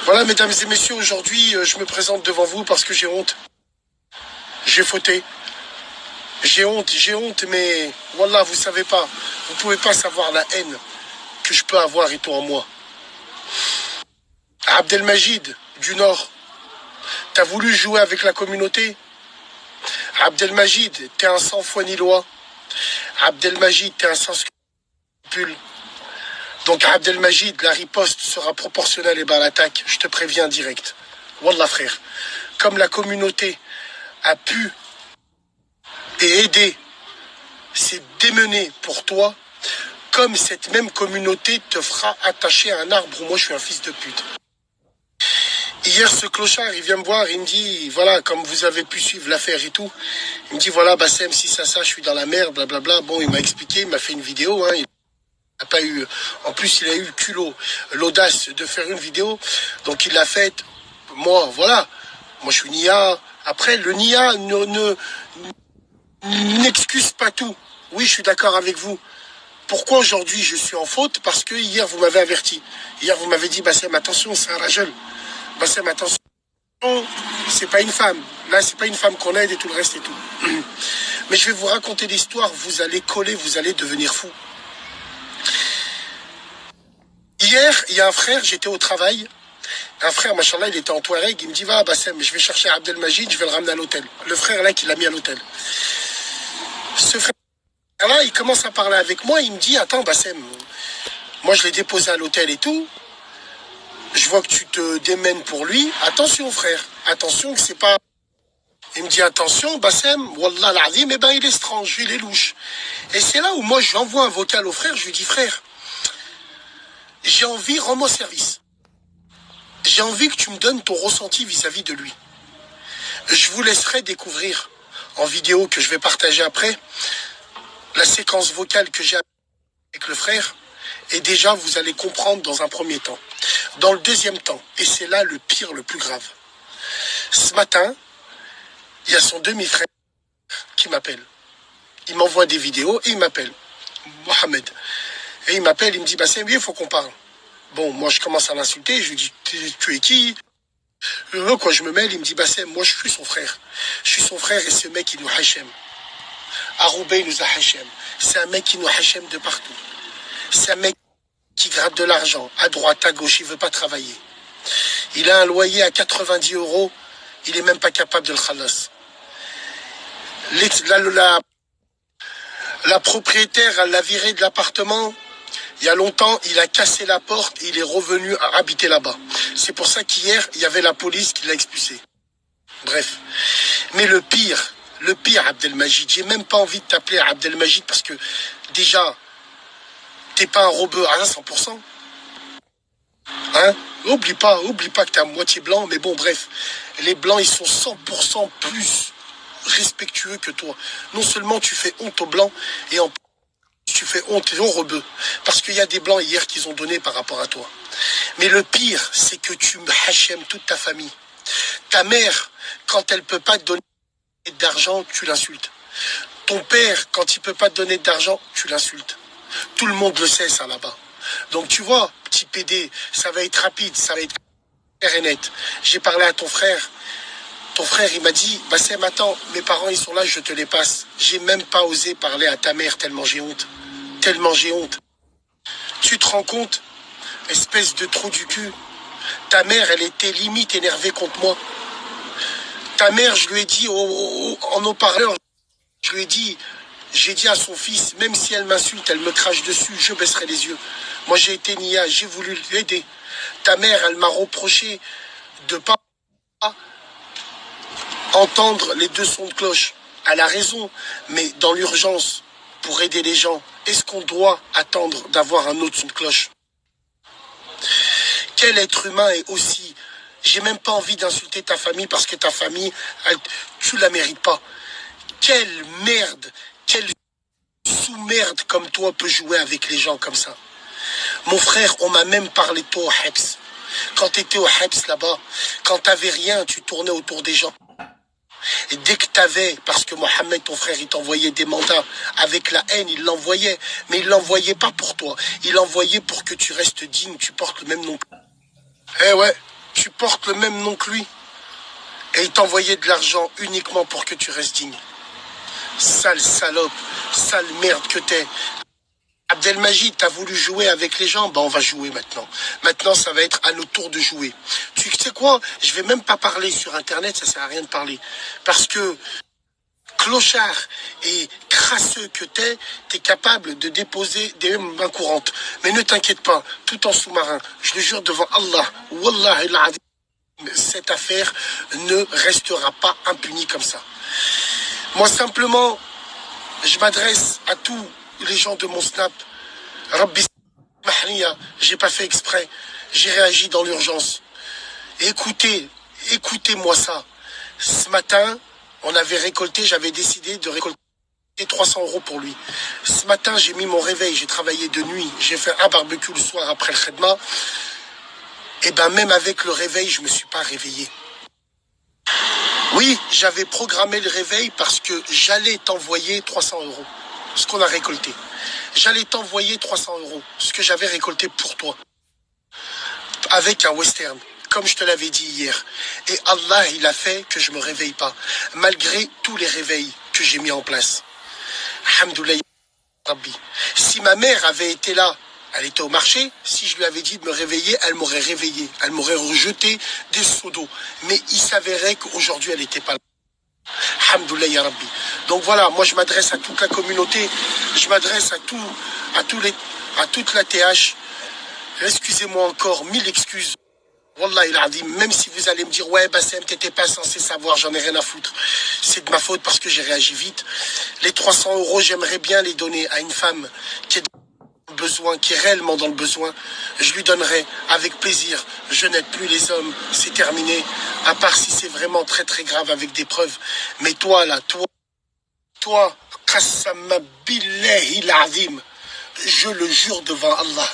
Voilà, mesdames et messieurs, aujourd'hui, je me présente devant vous parce que j'ai honte. J'ai fauté. J'ai honte, mais Wallah, vous savez pas. Vous pouvez pas savoir la haine que je peux avoir et tout en moi. Abdelmajid, du Nord, t'as voulu jouer avec la communauté. Abdelmajid, t'es un sans foi ni loi. Abdelmajid, t'es un sans scrupule. Donc Abdelmajid, la riposte sera proportionnelle et à l'attaque. Je te préviens direct. Wallah frère. Comme la communauté a pu et aider, s'est démenée pour toi, comme cette même communauté te fera attacher à un arbre où moi je suis un fils de pute. Hier, ce clochard, il vient me voir, il me dit, voilà, comme vous avez pu suivre l'affaire et tout, il me dit, voilà, Bassem, si ça, je suis dans la merde, blablabla. Bon, il m'a expliqué, il m'a fait une vidéo, hein, il n'a pas eu, en plus, il a eu le culot, l'audace de faire une vidéo, donc il l'a faite. Moi, voilà, moi je suis Nia. Après, le Nia n'excuse pas tout. Oui, je suis d'accord avec vous. Pourquoi aujourd'hui je suis en faute? Parce que hier, vous m'avez averti. Hier, vous m'avez dit, Bassem, attention, c'est un ragel. Bassem, attention, c'est pas une femme. Là, c'est pas une femme qu'on aide et tout le reste et tout. Mais je vais vous raconter l'histoire. Vous allez coller, vous allez devenir fou. Hier, il y a un frère, j'étais au travail. Un frère, machallah, il était en Touareg. Il me dit, va, Bassem, je vais chercher Abdelmajid, je vais le ramener à l'hôtel. Le frère là qui l'a mis à l'hôtel. Ce frère-là, il commence à parler avec moi. Il me dit, attends, Bassem, moi je l'ai déposé à l'hôtel et tout. Je vois que tu te démènes pour lui. Attention, frère. Attention que c'est pas... Il me dit, attention, Bassem, Wallah l'azim, eh ben, il est strange, il est louche. Et c'est là où moi, je lui envoie un vocal au frère. Je lui dis, frère, j'ai envie, rends-moi service. J'ai envie que tu me donnes ton ressenti vis-à-vis de lui. Je vous laisserai découvrir en vidéo que je vais partager après la séquence vocale que j'ai avec le frère. Et déjà, vous allez comprendre dans un premier temps. Dans le deuxième temps, et c'est là le pire, le plus grave. Ce matin, il y a son demi-frère qui m'appelle. Il m'envoie des vidéos et il m'appelle. Mohamed. Et il m'appelle, il me dit, bah c'est mieux, il faut qu'on parle. Bon, moi je commence à l'insulter, je lui dis, tu es qui? Quand je me mêle, il me dit, bah c'est moi je suis son frère. Je suis son frère et ce mec il nous hachem. Aroubé il nous a hachem. C'est un mec qui nous hachem de partout. C'est un mec qui gratte de l'argent, à droite, à gauche, il veut pas travailler. Il a un loyer à 90 €, il est même pas capable de le khalas. La propriétaire, elle l'a viré de l'appartement. Il y a longtemps, il a cassé la porte et il est revenu à habiter là-bas. C'est pour ça qu'hier, il y avait la police qui l'a expulsé. Bref. Mais le pire, Abdelmajid, j'ai même pas envie de t'appeler Abdelmajid parce que déjà, t'es pas un robot à 100%. Hein? Oublie pas que t'es à moitié blanc, mais bon, bref. Les blancs, ils sont 100% plus respectueux que toi. Non seulement tu fais honte aux blancs, et en plus, tu fais honte aux rebeux. Parce qu'il y a des blancs hier qu'ils ont donné par rapport à toi. Mais le pire, c'est que tu hachem toute ta famille. Ta mère, quand elle peut pas te donner d'argent, tu l'insultes. Ton père, quand il peut pas te donner d'argent, tu l'insultes. Tout le monde le sait, ça, là-bas. Donc, tu vois, petit PD, ça va être rapide, ça va être clair et net. J'ai parlé à ton frère. Ton frère, il m'a dit, Bassem, attends, mes parents, ils sont là, je te les passe. J'ai même pas osé parler à ta mère, tellement j'ai honte. Tellement j'ai honte. Tu te rends compte, espèce de trou du cul, ta mère, elle était limite énervée contre moi. Ta mère, je lui ai dit, en haut-parleur, je lui ai dit, j'ai dit à son fils, même si elle m'insulte, elle me crache dessus, je baisserai les yeux. Moi, j'ai été Nia, j'ai voulu l'aider. Ta mère, elle m'a reproché de pas entendre les deux sons de cloche. Elle a raison, mais dans l'urgence, pour aider les gens, est-ce qu'on doit attendre d'avoir un autre son de cloche? Quel être humain est aussi... J'ai même pas envie d'insulter ta famille parce que ta famille, tu la mérites pas. Quelle merde, quelle sous-merde comme toi peut jouer avec les gens comme ça. Mon frère, on m'a même parlé de toi au Hebs. Quand tu étais au Hebs là-bas, quand t'avais rien, tu tournais autour des gens. Et dès que t'avais, parce que Mohamed, ton frère, il t'envoyait des mandats avec la haine, il l'envoyait. Mais il l'envoyait pas pour toi. Il l'envoyait pour que tu restes digne, tu portes le même nom. Eh ouais, Tu portes le même nom que lui. Et il t'envoyait de l'argent uniquement pour que tu restes digne. Sale salope, sale merde que t'es. Abdelmajid, t'as voulu jouer avec les gens, on va jouer maintenant. Maintenant, ça va être à notre tour de jouer. Tu sais quoi? Je vais même pas parler sur Internet, ça sert à rien de parler. Parce que clochard et crasseux que t'es capable de déposer des mains courantes. Mais ne t'inquiète pas, tout en sous-marin, je le jure devant Allah, Wallah il azim, cette affaire ne restera pas impunie comme ça. Moi simplement, je m'adresse à tous les gens de mon snap. Rabbi Mahniya, j'ai pas fait exprès, j'ai réagi dans l'urgence. Écoutez-moi ça. Ce matin, on avait récolté, j'avais décidé de récolter 300 € pour lui. Ce matin, j'ai mis mon réveil, j'ai travaillé de nuit, j'ai fait un barbecue le soir après le khedma. Et même avec le réveil, je me suis pas réveillé. Oui, j'avais programmé le réveil parce que j'allais t'envoyer 300 €, ce qu'on a récolté. J'allais t'envoyer 300 €, ce que j'avais récolté pour toi, avec un western, comme je te l'avais dit hier. Et Allah, il a fait que je me réveille pas, malgré tous les réveils que j'ai mis en place. Alhamdoulilah, Rabbi. Si ma mère avait été là, elle était au marché, si je lui avais dit de me réveiller, elle m'aurait réveillé, elle m'aurait rejeté des seaux d'eau. Mais il s'avérait qu'aujourd'hui, elle n'était pas là. Alhamdoulilah ya Rabbi. Donc voilà, moi je m'adresse à toute la communauté, je m'adresse à toute la TH. Excusez-moi encore, 1000 excuses. Wallah il a dit, même si vous allez me dire, ouais, Bassem, t'étais pas censé savoir, j'en ai rien à foutre. C'est de ma faute parce que j'ai réagi vite. Les 300 €, j'aimerais bien les donner à une femme qui est dans le besoin, qui est réellement dans le besoin. Je lui donnerai avec plaisir. Je n'aide plus les hommes, c'est terminé. À part si c'est vraiment très très grave avec des preuves. Mais toi là, toi, Qassama billahi l'azim, je le jure devant Allah.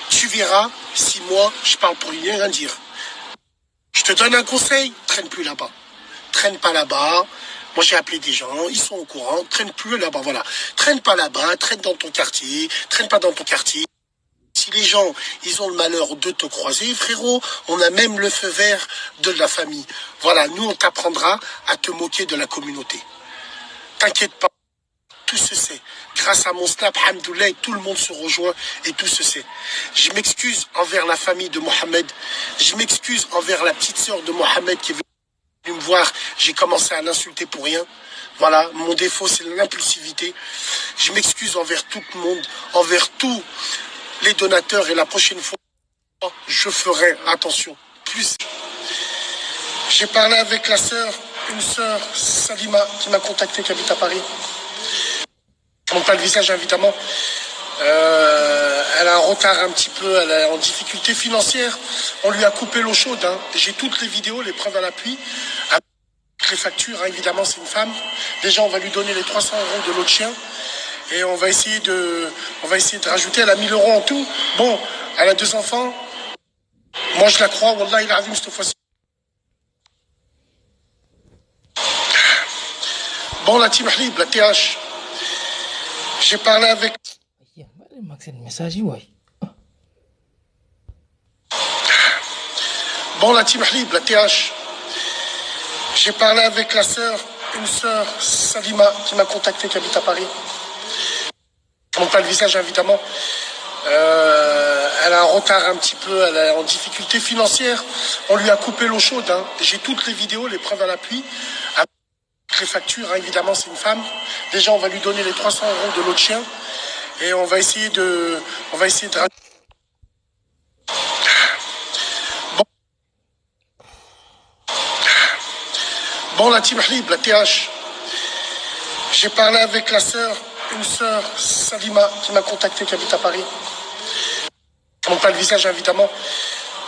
Tu verras si moi, je parle pour rien dire. Je te donne un conseil, traîne plus là-bas. Traîne pas là-bas. Moi, j'ai appelé des gens, ils sont au courant. Traîne plus là-bas, voilà. Traîne pas là-bas, traîne dans ton quartier. Traîne pas dans ton quartier. Si les gens, ils ont le malheur de te croiser, frérot, on a même le feu vert de la famille. Voilà, nous, on t'apprendra à te moquer de la communauté. T'inquiète pas. Tout se sait. Grâce à mon snap, alhamdoulilah, tout le monde se rejoint et tout se sait. Je m'excuse envers la famille de Mohamed. Je m'excuse envers la petite sœur de Mohamed qui est venue me voir. J'ai commencé à l'insulter pour rien. Voilà, mon défaut, c'est l'impulsivité. Je m'excuse envers tout le monde, envers tous les donateurs. Et la prochaine fois, je ferai attention. Plus. J'ai parlé avec une sœur, Salima, qui m'a contacté, qui habite à Paris. Je ne montre pas le visage, évidemment. Elle a un retard un petit peu, elle est en difficulté financière. On lui a coupé l'eau chaude. J'ai toutes les vidéos, les preuves à l'appui. Avec les factures, évidemment, c'est une femme. Déjà, on va lui donner les 300 € de l'eau de chien. Et on va essayer de rajouter. Elle a 1000 € en tout. Bon, elle a 2 enfants. Moi, je la crois. Wallah, il a vu cette fois-ci. Bon, la team Hlib, la TH. J'ai parlé avec... Bon, la team Hlib, la TH. J'ai parlé avec une sœur, Salima, qui m'a contacté, qui habite à Paris. Je ne montre pas le visage, évidemment. Elle a un retard un petit peu, elle est en difficulté financière. On lui a coupé l'eau chaude. J'ai toutes les vidéos, les preuves à l'appui. Les factures, évidemment, c'est une femme. Déjà, on va lui donner les 300 € de l'eau de chien. Et on va essayer de... Bon, la team Hlib, la TH. J'ai parlé avec une sœur, Salima, qui m'a contacté, qui habite à Paris. Je ne montre pas le visage, évidemment.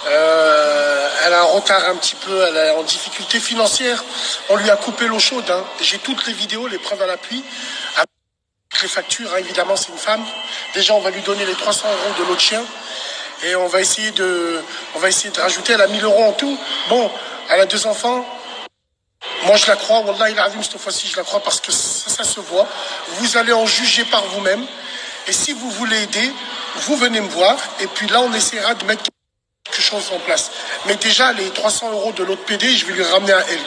Elle a un retard un petit peu, elle est en difficulté financière. On lui a coupé l'eau chaude. J'ai toutes les vidéos, les preuves à l'appui. Avec les factures, évidemment, c'est une femme. Déjà, on va lui donner les 300 € de l'eau de chien. Et on va essayer de rajouter. Elle a 1000 € en tout. Bon, elle a 2 enfants. Moi, je la crois. Wallah, il a vu cette fois-ci, je la crois parce que ça se voit. Vous allez en juger par vous-même. Et si vous voulez aider, vous venez me voir. Et puis là, on essaiera de mettre quelque chose en place. Mais déjà, les 300 € de l'autre PD, je vais lui ramener à elle.